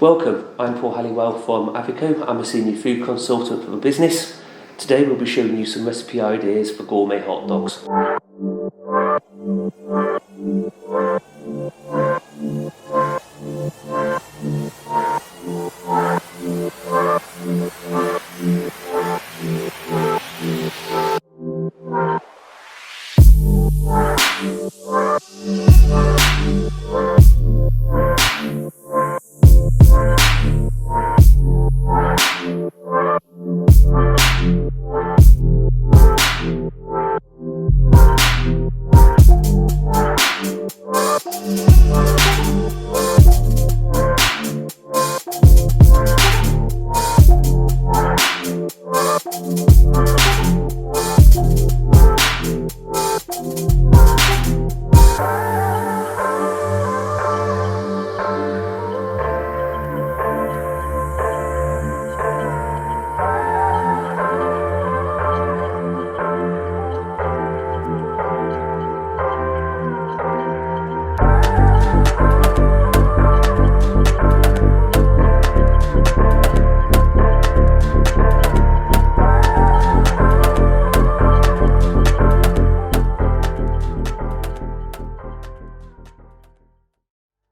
Welcome, I'm Paul Halliwell from Aviko. I'm a senior food consultant for the business. Today we'll be showing you some recipe ideas for gourmet hot dogs.